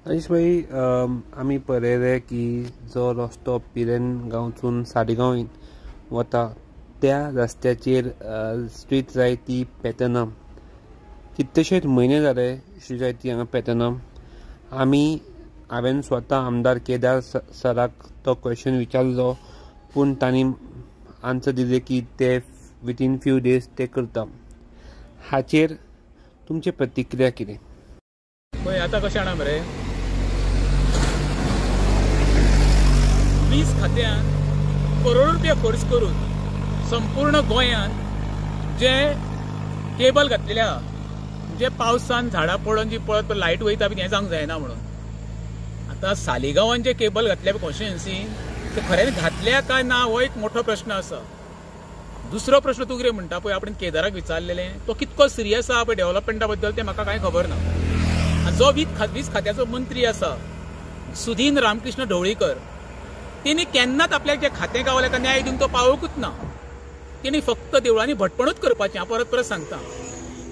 आयुष भाई, आमी पळयलें की जो रस्तो पिरेन गांवसून साडेगांव वता त्या रस्त्याचेर स्ट्रीट जाय ती पॅटर्नम कितलेशेच म्हयने जाले अशी जाय ती हांगा पॅटर्नम. हांवें स्वता आमदार केदार सराक तो क्वेश्चन विचारलो, पूण तांणी आन्सर दिलें की ते विथीन फ्यू डेज ते करता. हाचेर तुमची प्रतिक्रिया कितें? पळय आतां कशें जाणा मरे, वीज खात्यान करोड रुपया खर्च करून संपूर्ण गोंयांत जे केबल घातलेले आहा, म्हणजे पावसान झाडां पडून जी पळत लायट वयता बी हें जावंक जायना म्हणून. आतां सालिगांवान जे केबल घातल्या कॉन्स्टिट्युएन्सीन ते खऱ्यान घातल्या काय ना हो एक मोठो प्रश्न आसा. दुसरो प्रश्न तूं कितें म्हणटा पळय, आपण केदाराक विचारलेलें, तो कितको सिरियस आहा पळय डेव्हलपमेंटा बद्दल तें म्हाका कांय खबर ना. जो वीज खात्याचो मंत्री आसा सुदीन रामकृष्ण ढवळीकर, तेणी केन्नाच आपल्याक जे खातें गावलें काय न्याय दिवंक तो पावोकूच ना. तेणी फक्त देवळांनी भटपणूच करपाचें. हांव परत परत सांगता,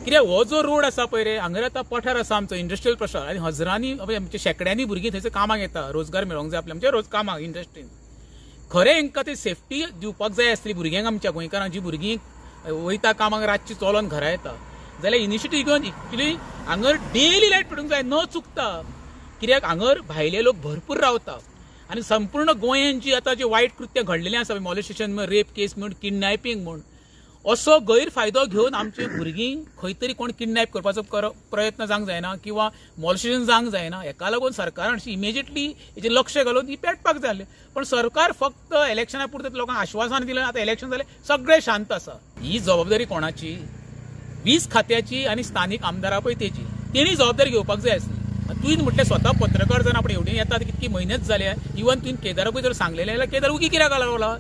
कित्याक हो जो रोड आसा पळय रे, हांगर आतां पठार आसा आमचो इंडस्ट्रियल प्रशार, आनी हजारांनी म्हणजे शेकड्यांनी भुरगीं थंयसर कामाक येता, रोजगार मेळोंक जाय आपल्या म्हणजे रोज कामाक इंडस्ट्रीन. खरें हांकां ती सेफ्टी दिवपाक जाय आसली भुरग्यांक, आमच्या गोंयकारांक जी भुरगीं वयता कामाक रातची चलोन घरा येता, जाल्यार इनिशिएटीव घेवन एक्चुली हांगर डेली लायट पडूंक जाय न चुकता. कित्याक हांगर भायले लोक भरपूर रावता आनी संपूर्ण गोंयांत जी आतां जे वायट कृत्य घडलेलें आसा, मॉलेस्टेशन म्हण, रेप केस म्हण, किडनॅपिंग म्हण, असो गैरफायदो घेवन आमचे भुरगीं खंय तरी कोण किडनॅप करपाचो प्रयत्न जावंक जायना किंवा मॉलेस्टेशन जावंक जायना. हेका लागून सरकारान इमिजिएटली हेजेर लक्ष घालून ही पेटपाक जाय. पण सरकार फक्त इलेक्शना पुरतें लोकांक आश्वासन दिलें, आतां इलेक्शन जालें सगळें शांत आसा. ही जबाबदारी कोणाची? वीज खात्याची आनी स्थानीक आमदारा पळय तेची. तेणी जबाबदारी घेवपाक जाय आसली. तुवें म्हटलें स्वता पत्रकार जावन आपण एवढे येतात कितकी म्हयनेच जाले, इवन तुवें केदाराकूय जर सांगलेलें जाल्यार केदार उगी कित्याक लागला?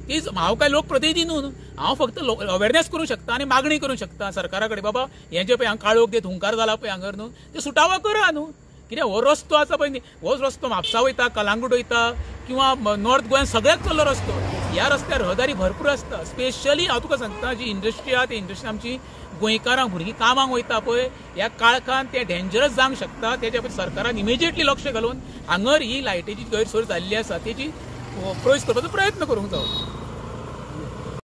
तीच हांव काय लोक प्रतिनिधी न्हू, हांव फक्त अवेरनेस करूंक शकता आनी मागणी करूंक शकता सरकारा कडेन, बाबा हें जे पळय हांगा काळोख दे हुंकार जाला पळय हांगर न्हू, ते सुटावो करा न्हू. कित्याक हो रस्तो आसा पळय न्ही, हो रस्तो म्हापसा वयता, कलांगूट वयता किंवा नॉर्थ गोंयांत सगळ्यात चल्लो रस्तो. ह्या रस्त्यार रहदारी भरपूर आसता. स्पेशली हांव तुका सांगता, जी इंडस्ट्री आहा, ते इंडस्ट्रीन आमची गोंयकारां भुरगीं कामाक वयता पळय, ह्या काळखान ते डेंजरस जावंक शकता. तेच्या खातीर सरकारान इमिजिएटली लक्ष घालून हांगर ही लायटीची गैरसोय जाल्ली आसा तेची प्रोयस करपाचो प्रयत्न करूंक जावो.